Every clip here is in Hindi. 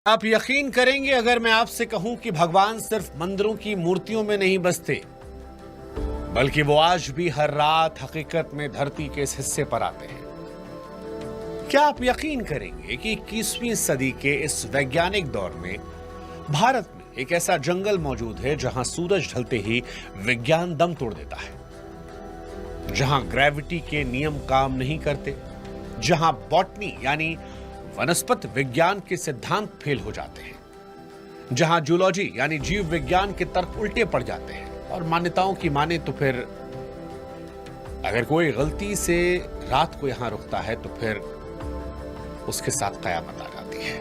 आप यकीन करेंगे अगर मैं आपसे कहूं कि भगवान सिर्फ मंदिरों की मूर्तियों में नहीं बसते, बल्कि वो आज भी हर रात हकीकत में धरती के इस हिस्से पर आते हैं। क्या आप यकीन करेंगे कि 21वीं सदी के इस वैज्ञानिक दौर में भारत में एक ऐसा जंगल मौजूद है जहां सूरज ढलते ही विज्ञान दम तोड़ देता है, जहां ग्रेविटी के नियम काम नहीं करते, जहां बॉटनी यानी वनस्पति विज्ञान के सिद्धांत फेल हो जाते हैं, जहां जूलॉजी यानी जीव विज्ञान के तर्क उल्टे पड़ जाते हैं और मान्यताओं की माने तो फिर अगर कोई गलती से रात को यहां रुकता है तो फिर उसके साथ कयामत आ जाती है।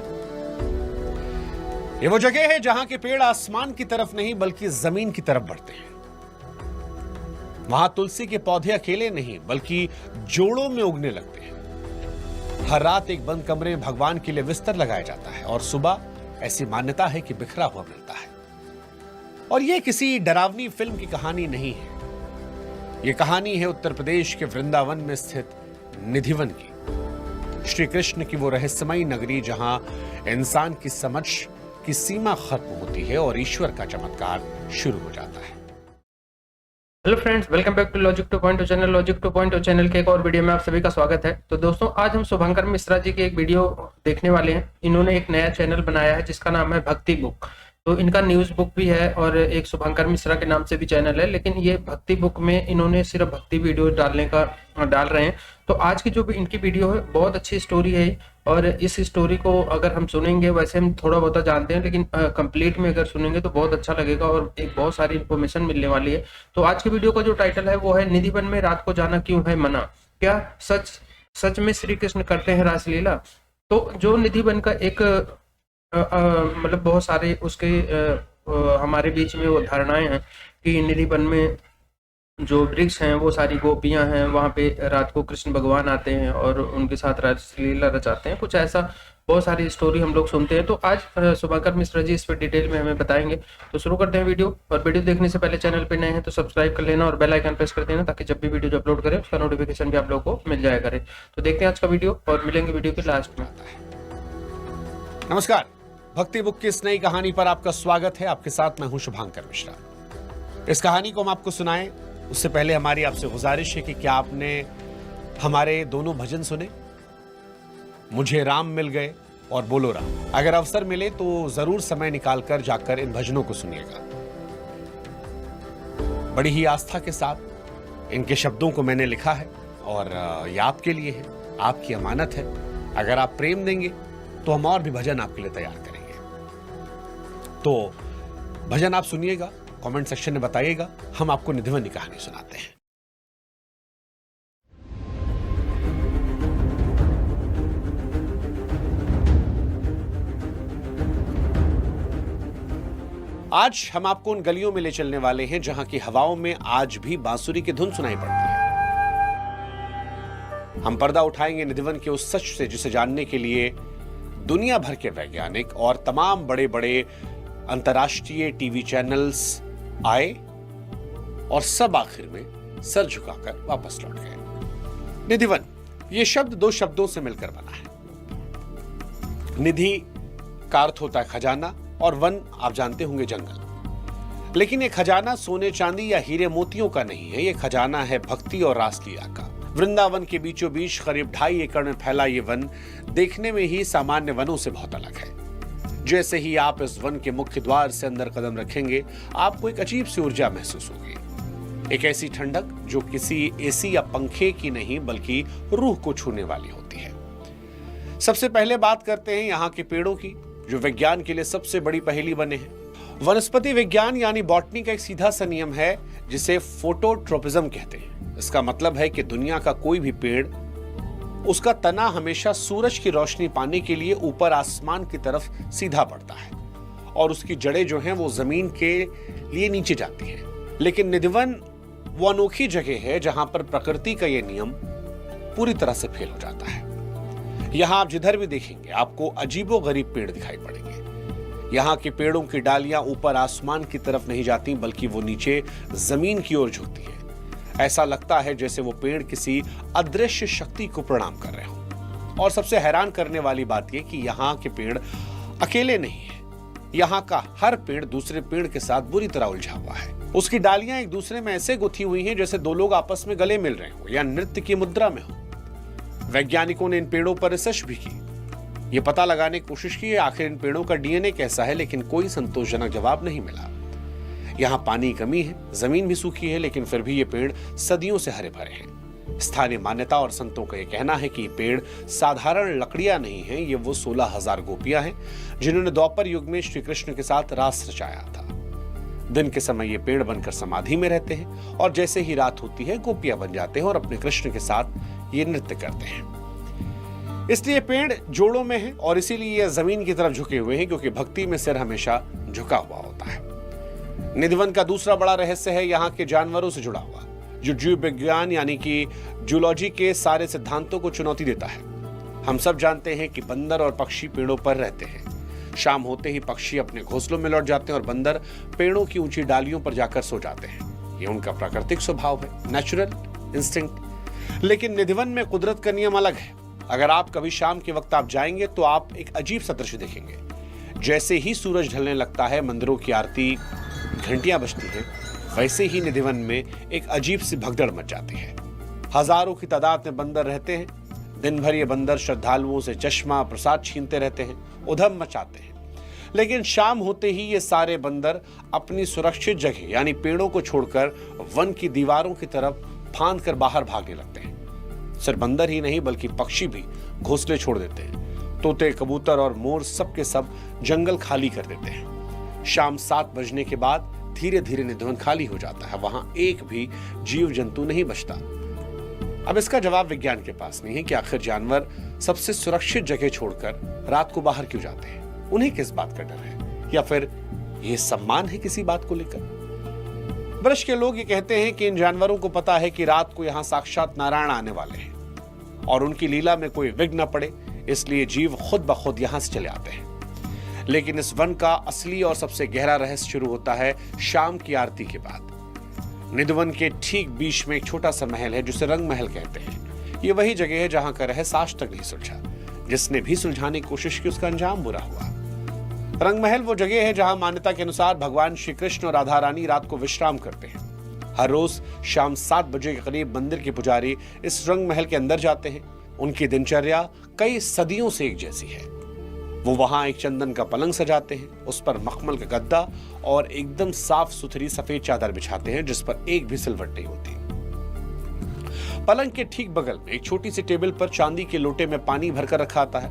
ये वो जगह है जहां के पेड़ आसमान की तरफ नहीं बल्कि जमीन की तरफ बढ़ते हैं। वहां तुलसी के पौधे अकेले नहीं बल्कि जोड़ों में उगने लगते हैं। हर रात एक बंद कमरे में भगवान के लिए बिस्तर लगाया जाता है और सुबह ऐसी मान्यता है कि बिखरा हुआ मिलता है। और यह किसी डरावनी फिल्म की कहानी नहीं है, यह कहानी है उत्तर प्रदेश के वृंदावन में स्थित निधिवन की, श्री कृष्ण की वो रहस्यमयी नगरी जहां इंसान की समझ की सीमा खत्म होती है और ईश्वर का चमत्कार शुरू हो जाता है। Hello friends, welcome back to logic 2.0 channel. Logic 2.0 channel के एक और वीडियो में आप सभी का स्वागत है। तो दोस्तों, आज हम शुभंकर मिश्रा जी की एक वीडियो देखने वाले हैं। इन्होंने एक नया चैनल बनाया है जिसका नाम है भक्ति बुक। तो इनका न्यूज़ बुक भी है और एक शुभंकर मिश्रा के नाम से भी चैनल है, लेकिन ये भक्ति बुक में इन्होंने सिर्फ भक्ति वीडियो डाल रहे हैं। तो आज की जो भी इनकी वीडियो है बहुत अच्छी स्टोरी है और इस स्टोरी को अगर हम सुनेंगे, वैसे हम थोड़ा बहुत जानते हैं लेकिन कंप्लीट में अगर सुनेंगे तो बहुत अच्छा लगेगा और एक बहुत सारी इन्फॉर्मेशन मिलने वाली है। तो आज की वीडियो का जो टाइटल है वो है निधिवन में रात को जाना क्यों है मना, क्या सच में श्री कृष्ण करते हैं रासलीला। तो जो निधिवन का एक मतलब बहुत सारे उसके हमारे बीच में वो धारणाएं हैं कि निधिवन में जो वृक्ष हैं वो सारी गोपियां हैं, वहां पे रात को कृष्ण भगवान आते हैं और उनके साथ रासलीला रचाते हैं, कुछ ऐसा बहुत सारी स्टोरी हम लोग सुनते हैं। तो आज शुभंकर मिश्रा जी इस पर डिटेल में हमें बताएंगे। तो शुरू करते हैं वीडियो। और वीडियो देखने से पहले चैनल पे नए हैं तो सब्सक्राइब कर लेना और बेल आइकन प्रेस कर देना ताकि जब भी वीडियो अपलोड करें उसका नोटिफिकेशन भी आप लोगों को मिल जाया करे। तो देखते हैं आज का वीडियो और मिलेंगे वीडियो के लास्ट में। नमस्कार, भक्ति बुक की इस नई कहानी पर आपका स्वागत है। आपके साथ मैं हूं शुभंकर मिश्रा। इस कहानी को हम आपको सुनाएं उससे पहले हमारी आपसे गुजारिश है कि क्या आपने हमारे दोनों भजन सुने, मुझे राम मिल गए और बोलो राम। अगर अवसर मिले तो जरूर समय निकालकर जाकर इन भजनों को सुनिएगा। बड़ी ही आस्था के साथ इनके शब्दों को मैंने लिखा है और ये आपके लिए है, आपकी अमानत है। अगर आप प्रेम देंगे तो हम और भी भजन आपके लिए तैयार करेंगे। तो भजन आप सुनिएगा, कमेंट सेक्शन में बताइएगा, हम आपको निधिवन की कहानी सुनाते हैं। आज हम आपको उन गलियों में ले चलने वाले हैं जहां की हवाओं में आज भी बांसुरी की धुन सुनाई पड़ती है। हम पर्दा उठाएंगे निधिवन के उस सच से जिसे जानने के लिए दुनिया भर के वैज्ञानिक और तमाम बड़े बड़े अंतर्राष्ट्रीय टीवी चैनल्स आए और सब आखिर में सर झुकाकर वापस लौट गए। निधिवन, यह शब्द दो शब्दों से मिलकर बना है। निधि का अर्थ होता है खजाना और वन आप जानते होंगे जंगल। लेकिन यह खजाना सोने चांदी या हीरे मोतियों का नहीं है, यह खजाना है भक्ति और रासलीला का। वृंदावन के बीचों बीच करीब 2.5 एकड़ में फैला ये वन देखने में ही सामान्य वनों से बहुत अलग है। जैसे ही आप इस वन के मुख्य द्वार से अंदर कदम रखेंगे आपको एक अजीब सी ऊर्जा महसूस होगी, एक ऐसी ठंडक जो किसी एसी या पंखे की नहीं बल्कि रूह को छूने वाली होती है। सबसे पहले बात करते हैं यहाँ के पेड़ों की, जो विज्ञान के लिए सबसे बड़ी पहेली बने हैं। वनस्पति विज्ञान यानी बॉटनी का एक सीधा सा नियम है जिसे फोटोट्रोपिज्म कहते हैं। इसका मतलब है कि दुनिया का कोई भी पेड़, उसका तना हमेशा सूरज की रोशनी पाने के लिए ऊपर आसमान की तरफ सीधा बढ़ता है और उसकी जड़ें जो हैं वो जमीन के लिए नीचे जाती हैं। लेकिन निधिवन वो अनोखी जगह है जहां पर प्रकृति का ये नियम पूरी तरह से फेल हो जाता है। यहां आप जिधर भी देखेंगे आपको अजीबोगरीब पेड़ दिखाई पड़ेंगे। यहाँ के पेड़ों की डालियां ऊपर आसमान की तरफ नहीं जाती बल्कि वो नीचे जमीन की ओर झुकती है। ऐसा लगता है जैसे वो पेड़ किसी अदृश्य शक्ति को प्रणाम कर रहे हों। और सबसे हैरान करने वाली बात यह कि यहाँ के पेड़ अकेले नहीं है, यहाँ का हर पेड़ दूसरे पेड़ के साथ बुरी तरह उलझा हुआ है। उसकी डालियां एक दूसरे में ऐसे गुथी हुई हैं जैसे दो लोग आपस में गले मिल रहे हो या नृत्य की मुद्रा में हो। वैज्ञानिकों ने इन पेड़ों पर रिसर्च भी की, ये पता लगाने की कोशिश की आखिर इन पेड़ों का डीएनए कैसा है, लेकिन कोई संतोषजनक जवाब नहीं मिला। यहाँ पानी की कमी है, जमीन भी सूखी है, लेकिन फिर भी ये पेड़ सदियों से हरे भरे हैं। स्थानीय मान्यता और संतों का यह कहना है कि ये पेड़ साधारण लकड़ियां नहीं हैं, ये वो 16,000 गोपियां हैं जिन्होंने द्वापर युग में श्री कृष्ण के साथ रास रचाया था। दिन के समय ये पेड़ बनकर समाधि में रहते हैं और जैसे ही रात होती है गोपियां बन जाते हैं और अपने कृष्ण के साथ ये नृत्य करते हैं। इसलिए पेड़ जोड़ों में है और इसीलिए यह जमीन की तरफ झुके हुए हैं, क्योंकि भक्ति में सिर हमेशा झुका हुआ होता है। निधिवन का दूसरा बड़ा रहस्य है यहाँ के जानवरों से जुड़ा हुआ, जो जीव विज्ञान यानी कि जूलॉजी के सारे सिद्धांतों को चुनौती देता है। हम सब जानते हैं कि बंदर और पक्षी पेड़ों पर रहते हैं। शाम होते ही पक्षी अपने घोंसलों में लौट जाते हैं और बंदर पेड़ों की ऊंची डालियों पर जाकर सो जाते हैं। ये उनका प्राकृतिक स्वभाव है, नेचुरल इंस्टिंक्ट। लेकिन निधिवन में कुदरत का नियम अलग है। अगर आप कभी शाम के वक्त आप जाएंगे तो आप एक अजीब सा दृश्य देखेंगे। जैसे ही सूरज ढलने लगता है, मंदिरों की आरती, घंटियां बजती हैं, वैसे ही निधिवन में एक अजीब सी भगदड़ मच जाती है। हजारों की तादाद में बंदर रहते हैं। दिन भर ये बंदर श्रद्धालुओं से चश्मा प्रसाद छीनते रहते हैं, उधम मचाते हैं। लेकिन शाम होते ही ये सारे बंदर अपनी सुरक्षित जगह यानी पेड़ों को छोड़कर वन की दीवारों की तरफ फांद कर बाहर भागने लगते हैं। सिर्फ बंदर ही नहीं बल्कि पक्षी भी घोंसले छोड़ देते हैं। तोते, कबूतर और मोर सब के सब जंगल खाली कर देते हैं। शाम 7 बजने के बाद धीरे धीरे निधिवन खाली हो जाता है। वहां एक भी जीव जंतु नहीं बचता। अब इसका जवाब विज्ञान के पास नहीं है कि आखिर जानवर सबसे सुरक्षित जगह छोड़कर रात को बाहर क्यों जाते हैं। उन्हें किस बात का डर है, या फिर यह सम्मान है किसी बात को लेकर। ब्रज के लोग ये कहते हैं कि इन जानवरों को पता है कि रात को यहां साक्षात नारायण आने वाले हैं और उनकी लीला में कोई विघ्न न पड़े, इसलिए जीव खुद ब खुद यहां से चले आते हैं। लेकिन इस वन का असली और सबसे गहरा रहस्य शुरू होता है शाम की आरती के बाद। निधिवन के ठीक बीच में एक छोटा सा महल है जिसे रंग महल कहते हैं। ये वही जगह है जहां का रहस्य आज तक नहीं सुलझा। जिसने भी सुलझाने की कोशिश की उसका अंजाम बुरा हुआ। रंग महल वो जगह है जहां मान्यता के अनुसार भगवान श्री कृष्ण और राधा रानी रात को विश्राम करते हैं। हर रोज शाम 7 बजे के करीब मंदिर के पुजारी इस रंग महल के अंदर जाते हैं। उनकी दिनचर्या कई सदियों से एक जैसी है। वो वहां एक चंदन का पलंग सजाते हैं, उस पर मखमल का गद्दा और एकदम साफ सुथरी सफेद चादर बिछाते हैं जिस पर एक भी सिलवट नहीं होती। पलंग के ठीक बगल में एक छोटी सी टेबल पर चांदी के लोटे में पानी भरकर रखा आता है।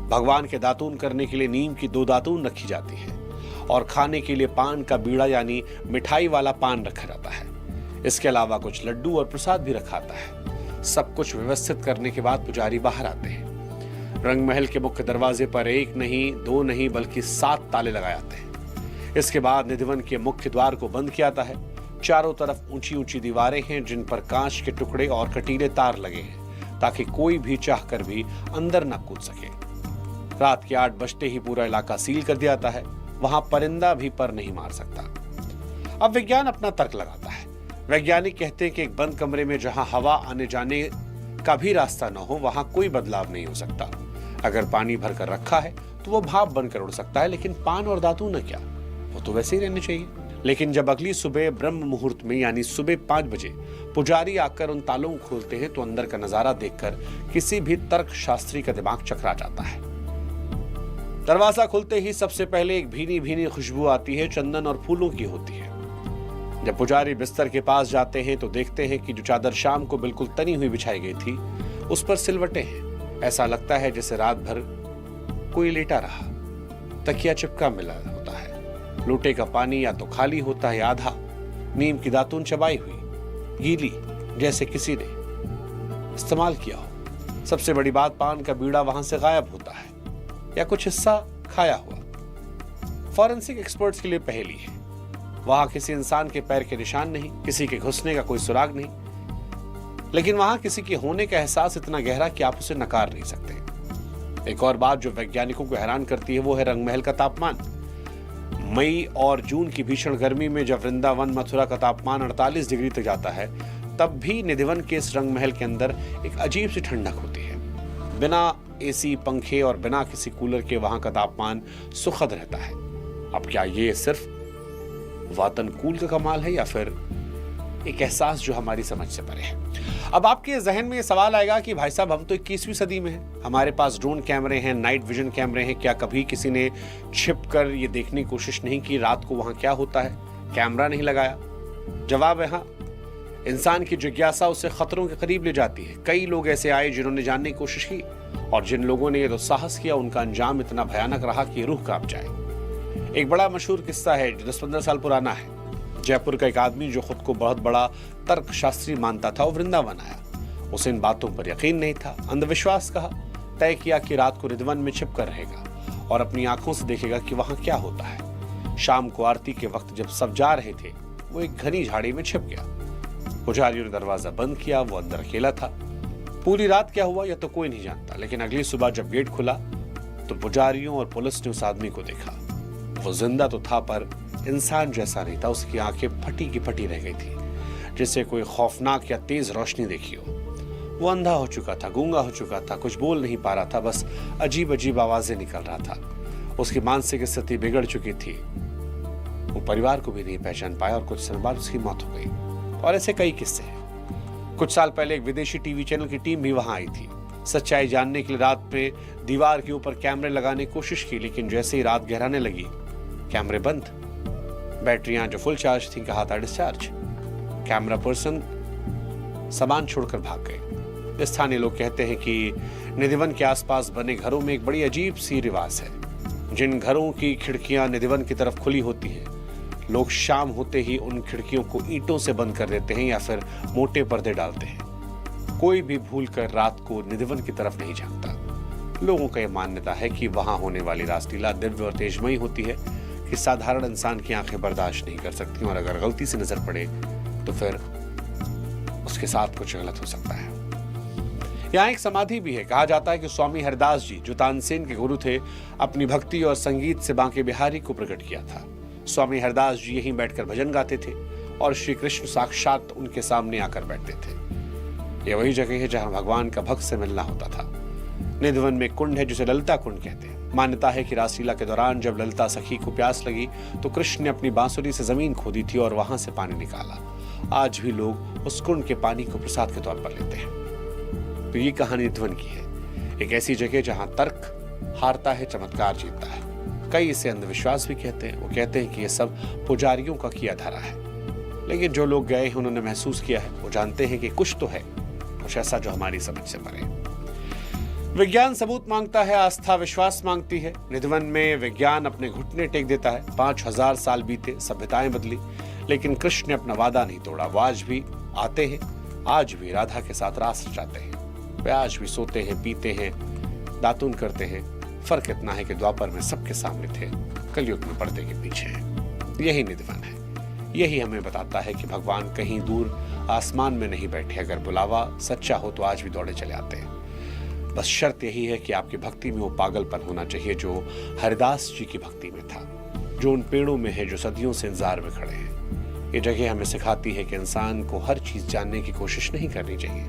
भगवान के दातून करने के लिए नीम की 2 दातून रखी जाती है और खाने के लिए पान का बीड़ा यानी मिठाई वाला पान रखा जाता है। इसके अलावा कुछ लड्डू और प्रसाद भी रखा आता है। सब कुछ व्यवस्थित करने के बाद पुजारी बाहर आते हैं। रंग महल के मुख्य दरवाजे पर 1 नहीं 2 नहीं बल्कि 7 ताले लगाए जाते हैं। इसके बाद निधिवन के मुख्य द्वार को बंद किया जाता है। चारों तरफ ऊंची ऊंची दीवारें हैं जिन पर कांच के टुकड़े और कटीले तार लगे हैं ताकि कोई भी चाहकर भी अंदर न कूद सके। रात के 8 बजते ही पूरा इलाका सील कर दिया जाता है। वहां परिंदा भी पर नहीं मार सकता। अब विज्ञान अपना तर्क लगाता है। वैज्ञानिक कहते हैं कि एक बंद कमरे में जहां हवा आने जाने का भी रास्ता न हो वहां कोई बदलाव नहीं हो सकता। अगर पानी भरकर रखा है तो वो भाप बनकर उड़ सकता है, लेकिन पान और दातून न क्या, वो तो वैसे ही रहने चाहिए। लेकिन जब अगली सुबह ब्रह्म मुहूर्त में यानी सुबह 5 बजे पुजारी आकर उन तालों को खोलते हैं तो अंदर का नजारा देखकर किसी भी तर्क शास्त्री का दिमाग चकरा जाता है। दरवाजा खुलते ही सबसे पहले एक भीनी भीनी खुशबू आती है, चंदन और फूलों की होती है। जब पुजारी बिस्तर के पास जाते हैं तो देखते हैं कि जो चादर शाम को बिल्कुल तनी हुई बिछाई गई थी उस पर सिलवटें हैं। ऐसा लगता है जैसे रात भर कोई लेटा रहा। तकिया चिपका मिला होता है। लोटे का पानी या तो खाली होता है आधा। नीम की दातून चबाई हुई, गीली, जैसे किसी ने इस्तेमाल किया हो। सबसे बड़ी बात, पान का बीड़ा वहां से गायब होता है या कुछ हिस्सा खाया हुआ। फॉरेंसिक एक्सपर्ट्स के लिए पहेली है। वहां किसी इंसान के पैर के निशान नहीं, किसी के घुसने का कोई सुराग नहीं, लेकिन वहां किसी के होने का एहसास इतना गहरा कि आप उसे नकार नहीं सकते। एक और बात जो वैज्ञानिकों को हैरान करती है वो है रंग महल का तापमान। मई और जून की भीषण गर्मी में जब वृंदावन मथुरा का तापमान 48 डिग्री तक जाता है, तब भी निधिवन के इस रंग महल के अंदर एक अजीब सी ठंडक होती है। बिना एसी, पंखे और बिना किसी कूलर के वहां का तापमान सुखद रहता है। अब क्या ये सिर्फ वातानुकूल का कमाल है या फिर एक एहसास जो हमारी समझ से परे है? अब आपके जहन में ये सवाल आएगा कि भाई साहब, हम तो 21वीं सदी में हैं, हमारे पास ड्रोन कैमरे हैं, नाइट विजन कैमरे हैं, क्या कभी किसी ने छिप कर ये देखने की कोशिश नहीं की रात को वहां क्या होता है? कैमरा नहीं लगाया? जवाब है हाँ। इंसान की जिज्ञासा उसे खतरों के करीब ले जाती है। कई लोग ऐसे आए जिन्होंने जानने की कोशिश की, और जिन लोगों ने ये तो साहस किया, उनका अंजाम इतना भयानक रहा कि रूह कांप जाए। एक बड़ा मशहूर किस्सा है जो 10-15 साल पुराना है। जयपुर का एक आदमी जो खुद को बहुत बड़ा तर्क शास्त्री मानता था, वो वृंदावन आया। उसे इन बातों पर यकीन नहीं था, अंधविश्वास कहा। तय किया कि रात को रिधवन में छिप कर रहेगा और अपनी आंखों से देखेगा कि वहां क्या होता है। शाम को आरती के वक्त जब सब जा रहे थे, वो एक घनी झाड़ी में छिप गया। पुजारियों ने दरवाजा बंद किया, वो अंदर अकेला था। पूरी रात क्या हुआ यह तो कोई नहीं जानता, लेकिन अगली सुबह जब गेट खुला तो पुजारियों और पुलिस ने उस आदमी को देखा। वो जिंदा तो था पर इंसान जैसा नहीं था। उसकी आंखें फटी की फटी रह गई थी, जिससे कोई खौफनाक या तेज रोशनी देखी हो। वो अंधा हो चुका था, गूंगा हो चुका था, कुछ बोल नहीं पा रहा था, बस अजीब अजीब आवाजें निकल रहा था। उसकी मानसिक स्थिति बिगड़ चुकी थी। वो परिवार को भी नहीं पहचान पाया और कुछ समय बाद उसकी मौत हो गई। और ऐसे कई किस्से हैं। कुछ साल पहले एक विदेशी टीवी चैनल की टीम भी वहां आई थी। सच्चाई जानने के लिए रात में दीवार के ऊपर कैमरे लगाने की कोशिश की, लेकिन जैसे ही रात गहराने लगी, कैमरे बंद। बैटरियां जो फुल चार्ज थी, कहा था डिस्चार्ज। कैमरा पर्सन सामान छोड़कर भाग गए। स्थानीय लोग कहते हैं कि निधिवन के आसपास बने घरों में एक बड़ी अजीब सी रिवाज है। जिन घरों की खिड़कियां निधिवन की तरफ खुली होती हैं, लोग शाम होते ही उन खिड़कियों को ईंटों से बंद कर देते हैं या फिर मोटे पर्दे डालते हैं। कोई भी भूलकर रात को निधिवन की तरफ नहीं झांकता। लोगों का यह मान्यता है कि वहां होने वाली रासलीला दिव्य और तेजमयी होती है कि साधारण इंसान की आंखें बर्दाश्त नहीं कर सकती, और अगर गलती से नजर पड़े तो फिर उसके साथ कुछ गलत हो सकता है। यहाँ एक समाधि भी है। कहा जाता है कि स्वामी हरदास जी, जो तानसेन के गुरु थे, अपनी भक्ति और संगीत से बांके बिहारी को प्रकट किया था। स्वामी हरदास जी यहीं बैठकर भजन गाते थे और श्री कृष्ण साक्षात उनके सामने आकर बैठते थे। यह वही जगह है जहां भगवान का भक्त से मिलना होता था। निधिवन में कुंड है जिसे ललिता कुंड कहते हैं। मान्यता है कि रासलीला के दौरान जब ललिता सखी को प्यास लगी तो कृष्ण ने अपनी बांसुरी से जमीन खोदी थी और वहां से पानी निकाला। आज भी लोग उस कुंड के पानी को प्रसाद के तौर पर लेते हैं। तो ये कहानी निधिवन की है, एक ऐसी जगह जहां तर्क हारता है, चमत्कार जीतता है। कई इसे अंधविश्वास भी कहते हैं। वो कहते हैं कि यह सब पुजारियों का किया धरा है, लेकिन जो लोग गए हैं उन्होंने महसूस किया है। वो जानते हैं कि कुछ तो है, कुछ ऐसा जो हमारी समझ से परे। विज्ञान सबूत मांगता है, आस्था विश्वास मांगती है। निधिवन में विज्ञान अपने घुटने टेक देता है। 5000 साल बीते, सभ्यताएं बदली, लेकिन कृष्ण ने अपना वादा नहीं तोड़ा। वो आज भी आते हैं, आज भी राधा के साथ रास रचाते हैं। वे आज भी सोते हैं, पीते हैं, दातुन करते हैं। फर्क इतना है कि द्वापर में सबके सामने थे, कलयुग में पर्दे के पीछे है। यही निधिवन है। यही हमें बताता है कि भगवान कहीं दूर आसमान में नहीं बैठे। अगर बुलावा सच्चा हो तो आज भी दौड़े चले आते हैं। बस शर्त यही है कि आपकी भक्ति में वो पागलपन होना चाहिए जो हरिदास जी की भक्ति में था, जो उन पेड़ों में है जो सदियों से इंतजार में खड़े हैं। ये जगह हमें सिखाती है कि इंसान को हर चीज जानने की कोशिश नहीं करनी चाहिए।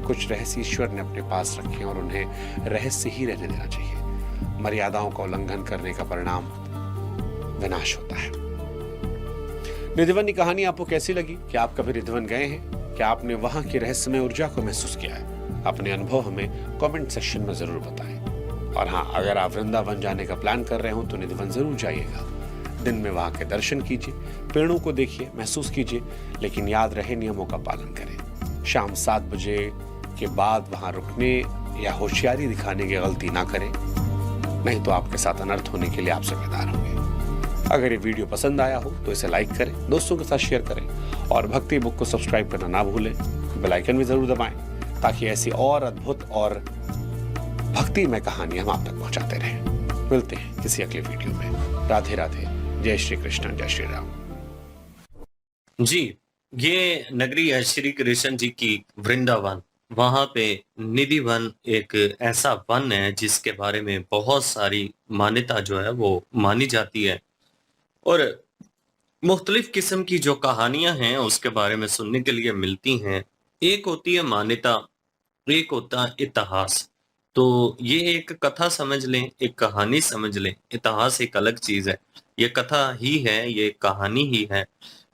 कुछ रहस्य ईश्वर ने अपने पास रखे और उन्हें रहस्य ही रहने देना चाहिए। मर्यादाओं का उल्लंघन करने का परिणाम विनाश होता है। निधिवन की कहानी आपको कैसी लगी? क्या आप कभी निधिवन गए हैं? क्या आपने वहां की रहस्यमय ऊर्जा को महसूस किया है? अपने अनुभव हमें कमेंट सेक्शन में जरूर बताएं। और हाँ, अगर आप वृंदावन जाने का प्लान कर रहे हो तो निधिवन जरूर जाइएगा। दिन में वहां के दर्शन कीजिए, पेड़ों को देखिए, महसूस कीजिए, लेकिन याद रहे नियमों का पालन करें। शाम 7 बजे के बाद वहां रुकने या होशियारी दिखाने की गलती ना करें, नहीं तो आपके साथ अनर्थ होने के लिए आप जिम्मेदार होंगे। अगर ये वीडियो पसंद आया हो तो इसे लाइक करें, दोस्तों के साथ शेयर करें और भक्ति बुक को सब्सक्राइब करना ना भूलें। बेल आइकन भी जरूर दबाएं ताकि ऐसी और अद्भुत और भक्ति में कहानियां हम आप तक पहुंचाते रहें। मिलते हैं किसी अगले वीडियो में। राधे राधे, जय श्री कृष्ण, जय श्री राम। जी, ये नगरी है श्री कृष्ण जी की वृंदावन। वहां पे निधिवन एक ऐसा वन है जिसके बारे में बहुत सारी मान्यता जो है वो मानी जाती है और मुख्तलिफ किस्म की जो कहानियां हैं उसके बारे में सुनने के लिए मिलती हैं। एक होती है मान्यता, एक होता है इतिहास। तो ये एक कथा समझ लें, एक कहानी समझ लें। इतिहास एक अलग चीज है, ये कथा ही है, ये कहानी ही है।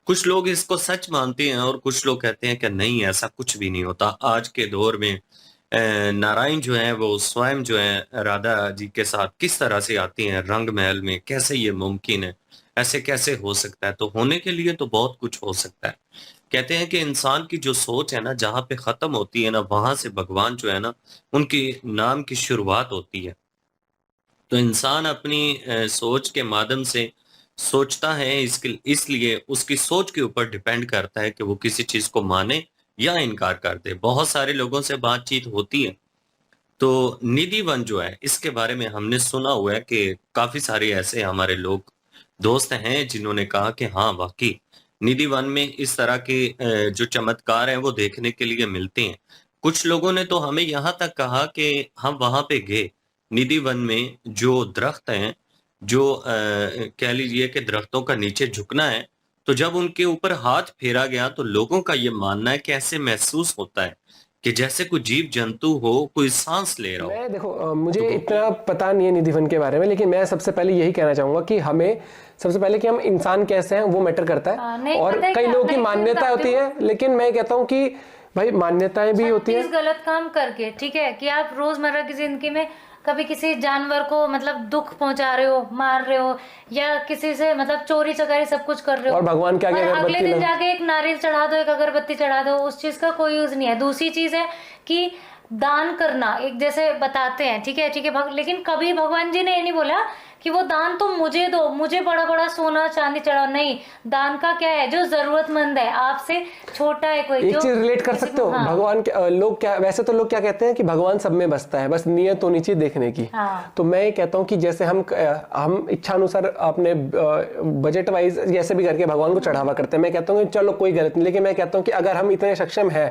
कुछ लोग इसको सच मानते हैं और कुछ लोग कहते हैं कि नहीं, ऐसा कुछ भी नहीं होता। आज के दौर में नारायण जो है वो स्वयं जो है राधा जी के साथ किस तरह से आती हैं रंग महल में, कैसे ये मुमकिन है, ऐसे कैसे हो सकता है? तो होने के लिए तो बहुत कुछ हो सकता है। कहते हैं कि इंसान की जो सोच है ना, जहाँ पे खत्म होती है ना, वहां से भगवान जो है ना, उनकी नाम की शुरुआत होती है। तो इंसान अपनी सोच के माध्यम से सोचता है, इसके इसलिए उसकी सोच के ऊपर डिपेंड करता है कि वो किसी चीज को माने या इनकार कर दे। बहुत सारे लोगों से बातचीत होती है। तो निधि वन जो है, इसके बारे में हमने सुना हुआ है कि काफी सारे ऐसे हमारे लोग दोस्त हैं जिन्होंने कहा कि हाँ वाकई निधि वन में इस तरह के जो चमत्कार हैं वो देखने के लिए मिलते हैं। कुछ लोगों ने तो हमें यहाँ तक कहा कि हम वहां पे गए, निधि वन में जो दरख्त हैं, जो कह लीजिए कि दरख्तों का नीचे झुकना है, तो जब उनके ऊपर हाथ फेरा गया तो लोगों का ये मानना है कि ऐसे महसूस होता है कि जैसे कोई जीव जंतु हो, कोई सांस ले रहा हो। मैं देखो मुझे तो इतना पता नहीं है निधि वन के बारे में, लेकिन मैं सबसे पहले यही कहना चाहूंगा कि हमें सबसे पहले कि हम इंसान कैसे हैं वो मैटर करता है। और कई लोगों की मान्यता होती है, लेकिन मैं कहता हूँ कि भाई मान्यताएं भी होती हैं। गलत काम करके ठीक है कि आप रोजमर्रा की जिंदगी में कभी किसी जानवर को मतलब दुख पहुंचा रहे हो, मार रहे हो, या किसी से मतलब चोरी चकारी सब कुछ कर रहे हो, और भगवान के आगे और अगले दिन अगरबत्ती जाके एक नारियल चढ़ा दो, एक अगरबत्ती चढ़ा दो, उस चीज का कोई यूज नहीं है। दूसरी चीज है कि दान करना, एक जैसे बताते हैं ठीक है लेकिन कभी भगवान जी ने ये नहीं बोला कि वो दान तुम मुझे दो, मुझे बड़ा बड़ा सोना चांदी चढ़ाओ। नहीं, दान का क्या है, जो जरूरतमंद है, आपसे छोटा है कोई, एक चीज रिलेट कर सकते हो। हाँ। भगवान के लोग क्या, वैसे तो लोग क्या कहते हैं कि भगवान सब में बसता है, बस नियत होनी चाहिए देखने की। हाँ। तो मैं ये कहता हूँ कि जैसे हम इच्छा अनुसार अपने बजट वाइज जैसे भी करके भगवान को चढ़ावा करते हैं, मैं कहता हूँ कि चलो कोई गलत नहीं, लेकिन मैं कहता हूँ कि अगर हम इतने सक्षम है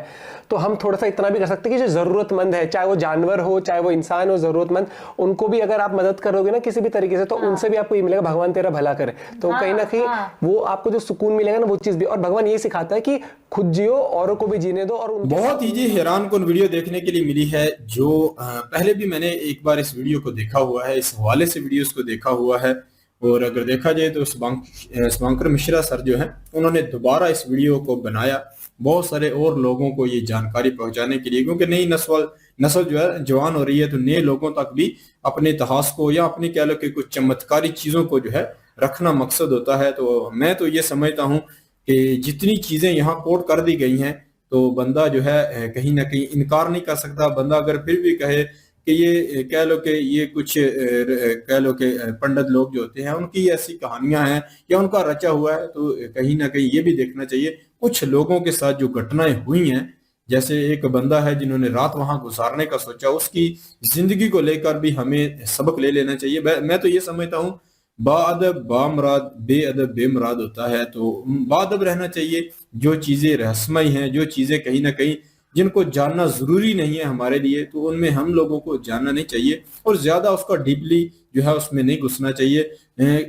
तो हम थोड़ा सा इतना भी कर सकते हैं कि जो जरूरतमंद है, चाहे वो जानवर हो चाहे वो इंसान हो, जरूरतमंद, उनको भी अगर आप मदद करोगे ना किसी भी तरीके से, तो उनसे भी आपको ये मिलेगा भगवान तेरा भला करे। तो कहीं ना कहीं वो आपको जो सुकून मिलेगा ना, वो चीज भी। और भगवान ये सिखाता है कि खुद जियो, औरों को भी जीने दो। और बहुत चीजें हैरान कुन वीडियो देखने के लिए मिली है, जो पहले भी मैंने एक बार इस वीडियो को देखा हुआ है, इस हवाले से वीडियोस को देखा हुआ है। और अगर देखा जाए तो शुभंकर मिश्रा सर जो है, उन्होंने दोबारा इस वीडियो को बनाया बहुत सारे और लोगों को ये जानकारी पहुंचाने के लिए, क्योंकि नई नस्ल जो है जवान हो रही है, तो नए लोगों तक भी अपने इतिहास को या अपनी कह लो कि कुछ चमत्कारी चीजों को जो है रखना मकसद होता है। तो मैं तो ये समझता हूँ कि जितनी चीजें यहाँ कोट कर दी गई हैं, तो बंदा जो है कहीं ना कहीं इनकार नहीं कर सकता। बंदा अगर फिर भी कहे कि ये कह लो कि ये कुछ कह लो कि पंडित लोग जो होते हैं उनकी ऐसी कहानियां हैं या उनका रचा हुआ है, तो कहीं ना कहीं ये भी देखना चाहिए कुछ लोगों के साथ जो घटनाएं हुई हैं। जैसे एक बंदा है जिन्होंने रात वहां गुजारने का सोचा, उसकी जिंदगी को लेकर भी हमें सबक ले लेना चाहिए। मैं तो ये समझता हूँ बाअदब बामराद, बेअदब बेमराद होता है। तो बाअदब रहना चाहिए, जो चीजें रहस्यमय हैं, जो चीजें कहीं ना कहीं जिनको जानना जरूरी नहीं है हमारे लिए, तो उनमें हम लोगों को जानना नहीं चाहिए और ज्यादा उसका डीपली जो है उसमें नहीं घुसना चाहिए।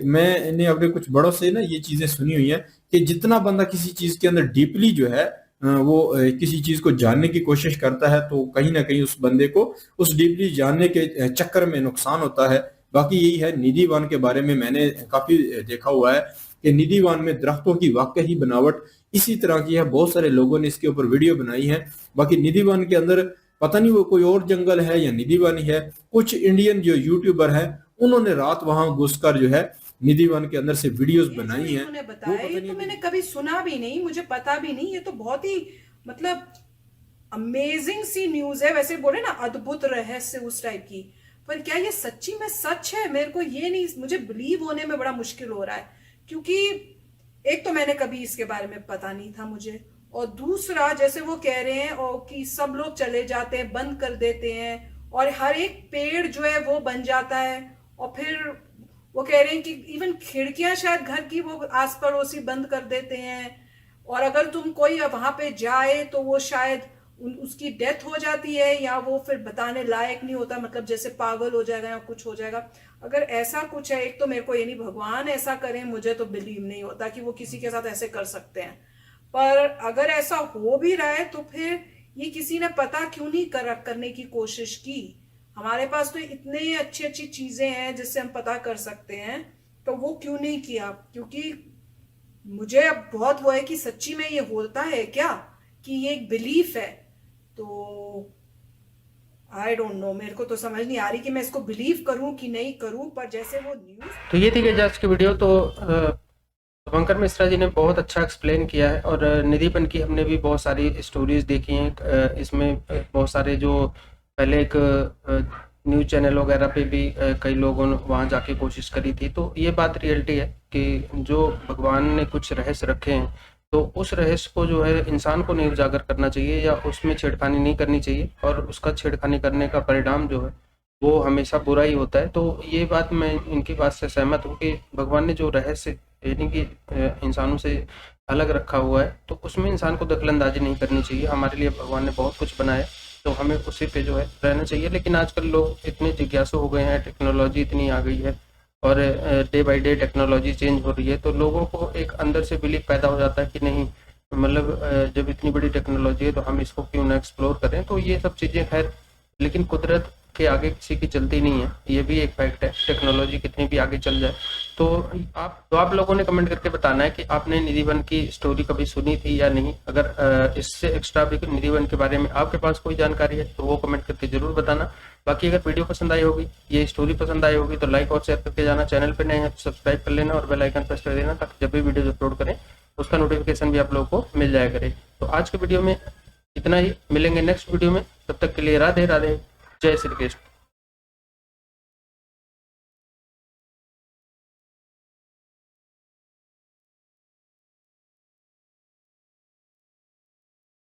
मैंने अपने कुछ बड़ों से ना ये चीजें सुनी हुई है कि जितना बंदा किसी चीज के अंदर डीपली जो है वो किसी चीज को जानने की कोशिश करता है, तो कहीं ना कहीं उस बंदे को उस डीपली जानने के चक्कर में नुकसान होता है। बाकी यही है, निधि वन के बारे में मैंने काफी देखा हुआ है कि निधि वन में दरख्तों की वाकई ही बनावट इसी तरह की है। बहुत सारे लोगों ने इसके ऊपर वीडियो बनाई है। बाकी निधि वन के अंदर पता नहीं वो कोई और जंगल है या निधि वन ही है। कुछ इंडियन जो यूट्यूबर है उन्होंने रात वहां घुसकर जो है निधि वन के अंदर से वीडियोस बनाई हैं। उन्होंने बताया, ये तो मैंने कभी सुना भी नहीं, मुझे पता भी नहीं। ये तो बहुत ही मतलब अमेजिंग सी न्यूज है। वैसे बोले ना अद्भुत रहस्य उस टाइप की, पर क्या ये सच्ची में सच है? मेरे को ये नहीं, मुझे बिलीव होने में बड़ा मुश्किल हो रहा है, क्योंकि एक तो मैंने कभी इसके बारे में पता नहीं था मुझे, और दूसरा जैसे वो कह रहे हैं और कि सब लोग चले जाते हैं, बंद कर देते हैं, और हर एक पेड़ जो है वो बन जाता है, और फिर वो कह रहे हैं कि इवन खिड़कियां शायद घर की वो आस पड़ोसी बंद कर देते हैं, और अगर तुम कोई वहां पे जाए तो वो शायद उसकी डेथ हो जाती है, या वो फिर बताने लायक नहीं होता, मतलब जैसे पागल हो जाएगा या कुछ हो जाएगा। अगर ऐसा कुछ है, एक तो मेरे को ये नहीं भगवान ऐसा करें, मुझे तो बिलीव नहीं होता कि वो किसी के साथ ऐसे कर सकते हैं। पर अगर ऐसा हो भी रहा है तो फिर ये किसी ने पता क्यों नहीं करने की कोशिश की? हमारे पास तो इतने अच्छी अच्छी चीजें हैं जिससे हम पता कर सकते हैं, तो वो क्यों नहीं किया? क्योंकि मुझे अब बहुत वो है कि सच्ची में ये होता है क्या, कि ये एक बिलीफ है। तो आई डोंट नो, मेरे को तो समझ नहीं आ रही कि मैं इसको बिलीव करूं कि नहीं करूं। पर जैसे वो न्यूज, तो ये थी आज की वीडियो। तो शुभंकर मिश्रा जी ने बहुत अच्छा एक्सप्लेन किया है, और निधिपन की हमने भी बहुत सारी स्टोरीज देखी हैं। इसमें बहुत सारे जो पहले एक न्यूज़ चैनल वगैरह पे भी कई लोगों ने वहाँ जाके कोशिश करी थी। तो ये बात रियलिटी है कि जो भगवान ने कुछ रहस्य रखे हैं, तो उस रहस्य को जो है इंसान को नहीं उजागर करना चाहिए या उसमें छेड़खानी नहीं करनी चाहिए, और उसका छेड़खानी करने का परिणाम जो है वो हमेशा बुरा ही होता है। तो ये बात मैं इनकी बात से सहमत हूँ कि भगवान ने जो रहस्य यानी कि इंसानों से अलग रखा हुआ है, तो उसमें इंसान को दखलंदाजी नहीं करनी चाहिए। हमारे लिए भगवान ने बहुत कुछ बनाया, तो हमें उसी पे जो है रहना चाहिए। लेकिन आजकल लोग इतने जिज्ञासु हो गए हैं, टेक्नोलॉजी इतनी आ गई है, और day by day technology change हो रही है, तो लोगों को एक अंदर से बिलीव पैदा हो जाता है कि नहीं, मतलब जब इतनी बड़ी टेक्नोलॉजी है तो हम इसको क्यों ना एक्सप्लोर करें। तो ये सब चीज़ें खैर, लेकिन कुदरत के आगे किसी की चलती नहीं है, ये भी एक फैक्ट है। टेक्नोलॉजी कितनी भी आगे चल जाए, तो आप लोगों ने कमेंट करके बताना है कि आपने निधिवन की स्टोरी कभी सुनी थी या नहीं। अगर इससे एक्स्ट्रा भी निधिवन के बारे में आपके पास कोई जानकारी है तो वो कमेंट करके जरूर बताना। बाकी अगर वीडियो पसंद आई होगी, ये स्टोरी पसंद आई होगी, तो लाइक और शेयर करके जाना। चैनल पर नए हैं तो सब्सक्राइब कर लेना और बेल आइकन प्रेस कर देना, ताकि जब भी वीडियो अपलोड करें उसका नोटिफिकेशन भी आप लोगों को मिल जाया करे। तो आज के वीडियो में इतना ही, मिलेंगे नेक्स्ट वीडियो में, तब तक के लिए राधे राधे, जय श्री कृष्ण।